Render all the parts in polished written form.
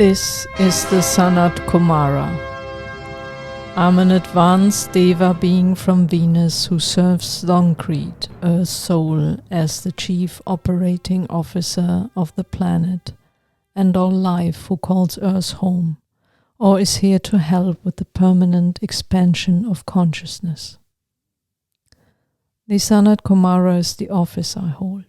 This is the SANAT KUMARA. I'm an advanced Deva being from Venus who serves Longcrete, Earth's soul, as the chief operating officer of the planet and all life who calls Earth home, or is here to help with the permanent expansion of consciousness. The SANAT KUMARA is the office I hold.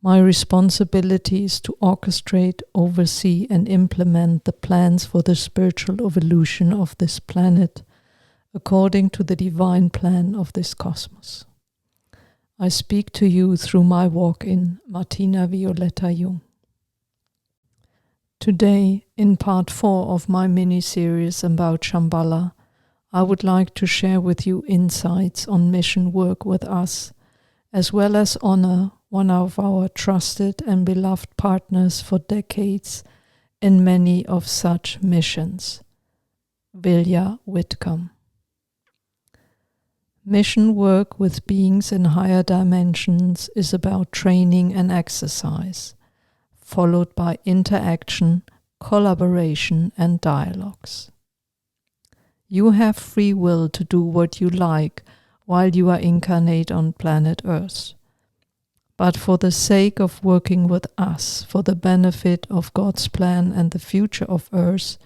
My responsibility is to orchestrate, oversee, and implement the plans for the spiritual evolution of this planet according to the divine plan of this cosmos. I speak to you through my walk-in, Martina Violetta Jung. Today, in part 4 of my mini-series about Shambhala, I would like to share with you insights on mission work with us, as well as honor one of our trusted and beloved partners for decades in many of such missions, Vilia Whitcomb. Mission work with beings in higher dimensions is about training and exercise, followed by interaction, collaboration, and dialogues. You have free will to do what you like while you are incarnate on planet Earth. But for the sake of working with us, for the benefit of God's plan and the future of Earth,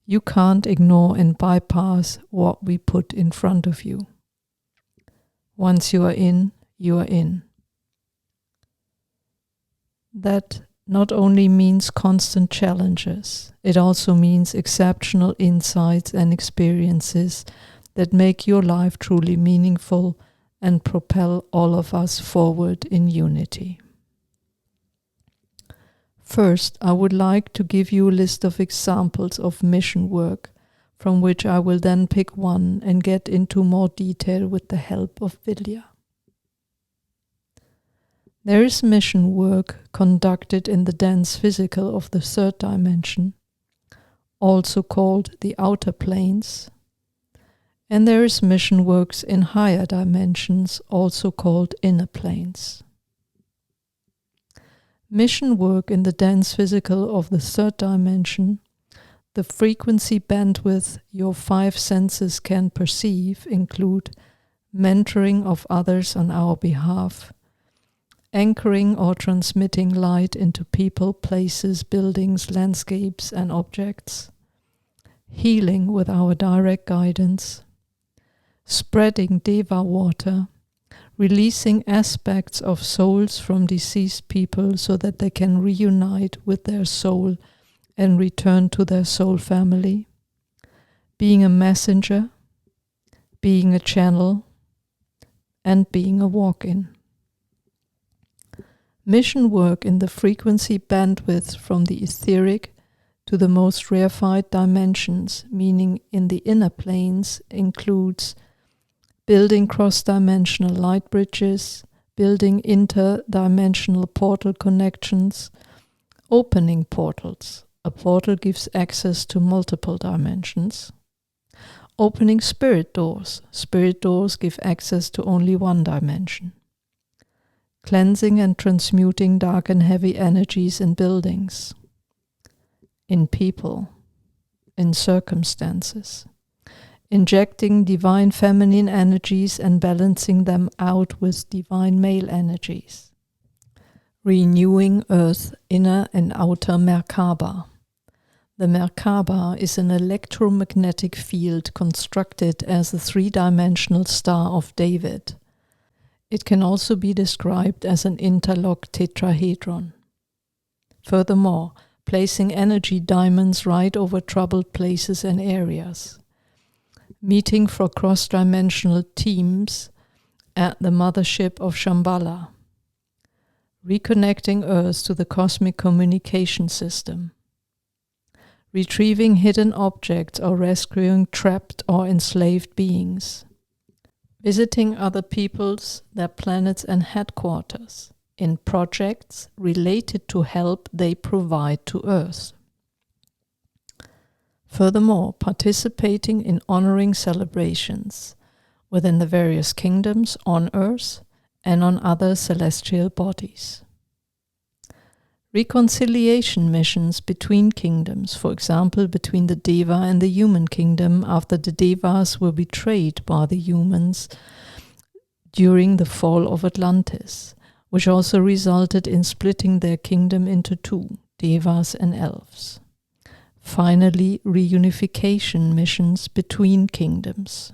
you can't ignore and bypass what we put in front of you. Once you are in, you are in. That not only means constant challenges, it also means exceptional insights and experiences that make your life truly meaningful and propel all of us forward in unity. First, I would like to give you a list of examples of mission work, from which I will then pick one and get into more detail with the help of Vilia. There is mission work conducted in the dense physical of the third dimension, also called the outer planes, and there is mission works in higher dimensions, also called inner planes. Mission work in the dense physical of the third dimension, the frequency bandwidth your 5 senses can perceive, include mentoring of others on our behalf, anchoring or transmitting light into people, places, buildings, landscapes, and objects, healing with our direct guidance, spreading Deva water, releasing aspects of souls from deceased people so that they can reunite with their soul and return to their soul family, being a messenger, being a channel, and being a walk-in. Mission work in the frequency bandwidth from the etheric to the most rarefied dimensions, meaning in the inner planes, includes building cross-dimensional light bridges, building interdimensional portal connections, opening portals. A portal gives access to multiple dimensions. Opening spirit doors. Spirit doors give access to only one dimension. Cleansing and transmuting dark and heavy energies in buildings, in people, in circumstances. Injecting divine feminine energies and balancing them out with divine male energies. Renewing Earth's inner and outer merkaba. The merkaba is an electromagnetic field constructed as the 3-dimensional Star of David. It can also be described as an interlocked tetrahedron. Furthermore, placing energy diamonds right over troubled places and areas. Meeting for cross-dimensional teams at the mothership of Shambala. Reconnecting Earth to the cosmic communication system. Retrieving hidden objects or rescuing trapped or enslaved beings. Visiting other peoples, their planets and headquarters in projects related to help they provide to Earth. Furthermore, participating in honoring celebrations within the various kingdoms on Earth and on other celestial bodies. Reconciliation missions between kingdoms, for example, between the Deva and the human kingdom after the Devas were betrayed by the humans during the fall of Atlantis, which also resulted in splitting their kingdom into two, Devas and elves. Finally, reunification missions between kingdoms.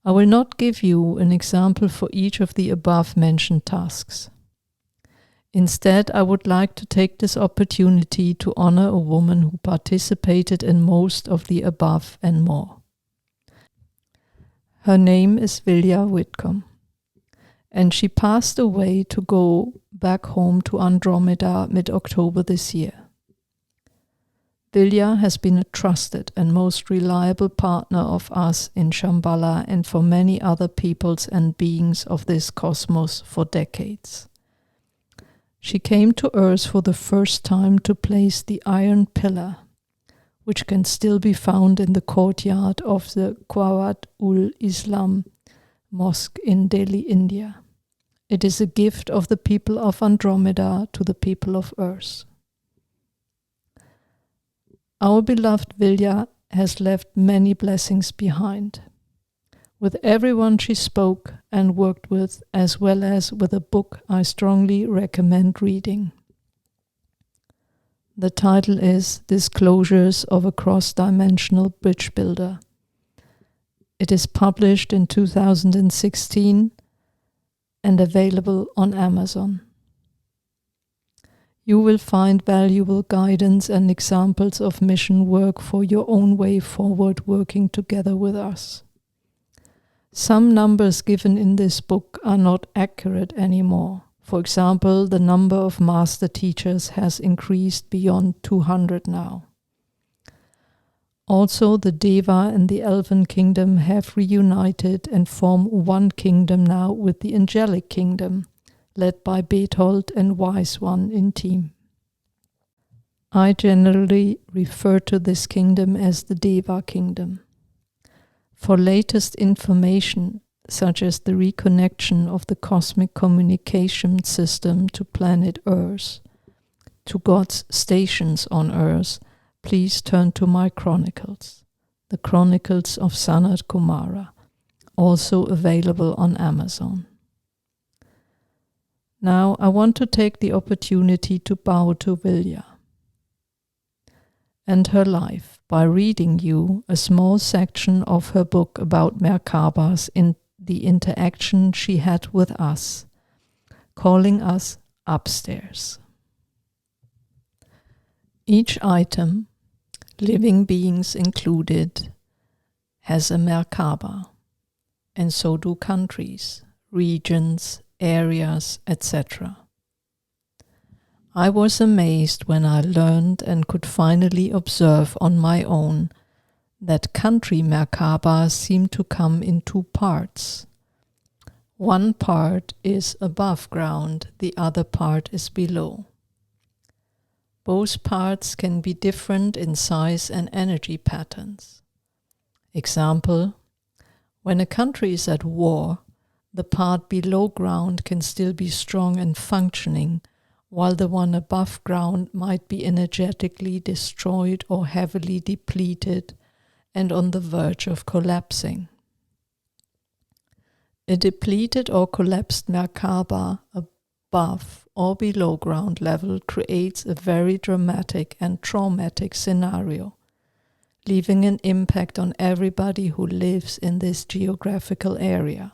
I will not give you an example for each of the above-mentioned tasks. Instead, I would like to take this opportunity to honor a woman who participated in most of the above and more. Her name is Vilia Whitcomb, and she passed away to go back home to Andromeda mid-October this year. Vilia has been a trusted and most reliable partner of us in Shambhala and for many other peoples and beings of this cosmos for decades. She came to Earth for the first time to place the iron pillar, which can still be found in the courtyard of the Quwwat-ul-Islam Mosque in Delhi, India. It is a gift of the people of Andromeda to the people of Earth. Our beloved Vilia has left many blessings behind. With everyone she spoke and worked with, as well as with a book I strongly recommend reading. The title is Disclosures of a Cross-Dimensional Bridge Builder. It is published in 2016 and available on Amazon. You will find valuable guidance and examples of mission work for your own way forward working together with us. Some numbers given in this book are not accurate anymore. For example, the number of master teachers has increased beyond 200 now. Also, the Deva and the Elven Kingdom have reunited and form one kingdom now with the Angelic Kingdom, led by Berthold and Wise One in team. I generally refer to this kingdom as the Deva Kingdom. For latest information, such as the reconnection of the cosmic communication system to planet Earth, to God's stations on Earth, please turn to my chronicles, the Chronicles of SANAT KUMARA, also available on Amazon. Now I want to take the opportunity to bow to Vilia and her life by reading you a small section of her book about merkabas in the interaction she had with us, calling us upstairs. Each item, living beings included, has a merkaba, and so do countries, regions, areas, etc. I was amazed when I learned and could finally observe on my own that country merkabas seem to come in two parts. One part is above ground, the other part is below. Both parts can be different in size and energy patterns. Example, when a country is at war, the part below ground can still be strong and functioning, while the one above ground might be energetically destroyed or heavily depleted and on the verge of collapsing. A depleted or collapsed merkaba above or below ground level creates a very dramatic and traumatic scenario, leaving an impact on everybody who lives in this geographical area.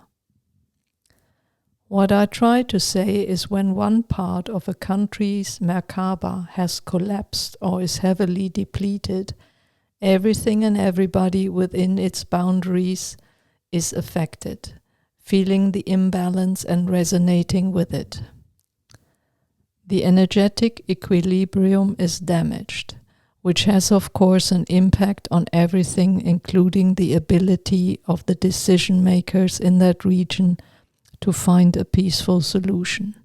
What I try to say is when one part of a country's merkaba has collapsed or is heavily depleted, everything and everybody within its boundaries is affected, feeling the imbalance and resonating with it. The energetic equilibrium is damaged, which has of course an impact on everything, including the ability of the decision makers in that region to find a peaceful solution.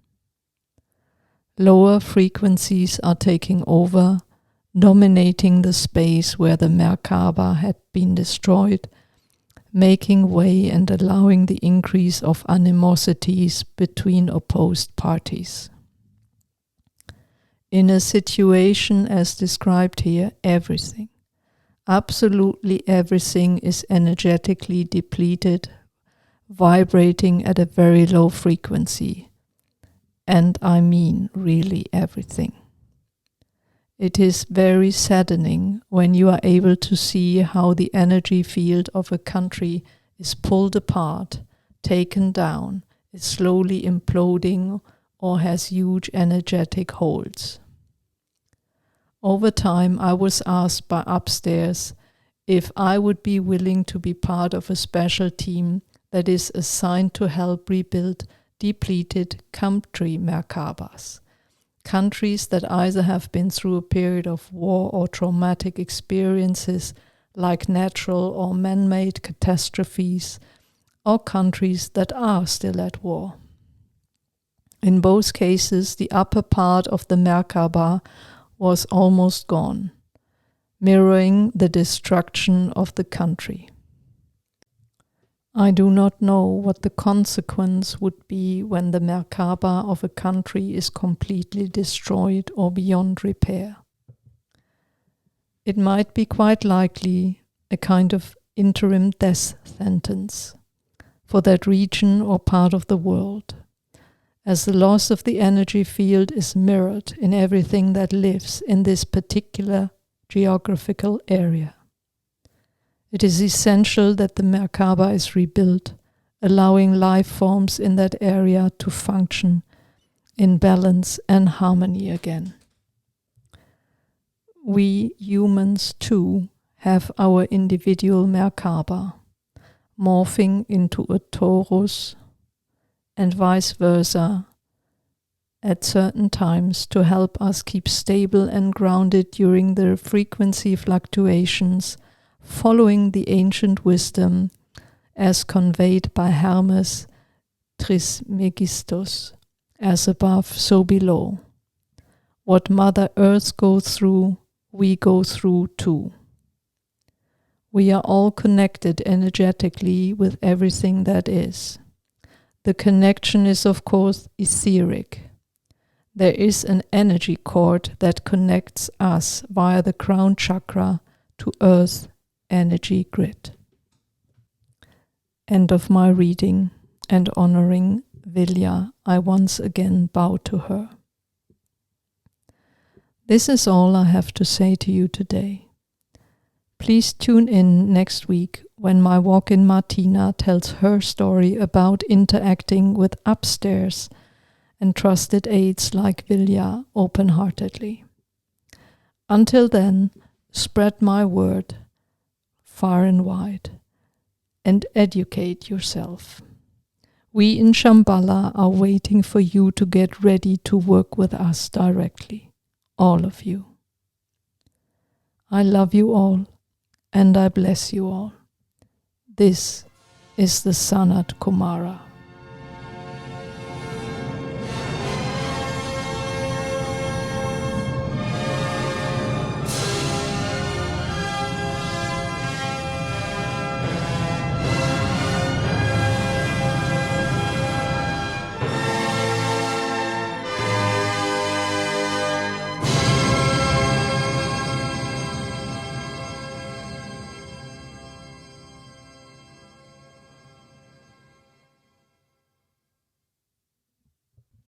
Lower frequencies are taking over, dominating the space where the merkaba had been destroyed, making way and allowing the increase of animosities between opposed parties. In a situation as described here, everything, absolutely everything is energetically depleted, vibrating at a very low frequency. And I mean really everything. It is very saddening when you are able to see how the energy field of a country is pulled apart, taken down, is slowly imploding, or has huge energetic holes. Over time, I was asked by upstairs if I would be willing to be part of a special team that is assigned to help rebuild depleted country merkabas. Countries that either have been through a period of war or traumatic experiences like natural or man-made catastrophes, or countries that are still at war. In both cases, the upper part of the merkaba was almost gone, mirroring the destruction of the country. I do not know what the consequence would be when the merkaba of a country is completely destroyed or beyond repair. It might be quite likely a kind of interim death sentence for that region or part of the world, as the loss of the energy field is mirrored in everything that lives in this particular geographical area. It is essential that the merkaba is rebuilt, allowing life forms in that area to function in balance and harmony again. We humans too have our individual merkaba, morphing into a torus and vice versa at certain times to help us keep stable and grounded during the frequency fluctuations, following the ancient wisdom as conveyed by Hermes Trismegistus, as above, so below. What Mother Earth goes through, we go through too. We are all connected energetically with everything that is. The connection is, of course, etheric. There is an energy cord that connects us via the crown chakra to Earth energy grid. End of my reading, and honoring Vilia, I once again bow to her. This is all I have to say to you today. Please tune in next week when my walk-in Martina tells her story about interacting with upstairs and trusted aides like Vilia open-heartedly. Until then, spread my word far and wide and educate yourself. We in Shambhala are waiting for you to get ready to work with us directly, all of you. I love you all and I bless you all. This is the SANAT KUMARA.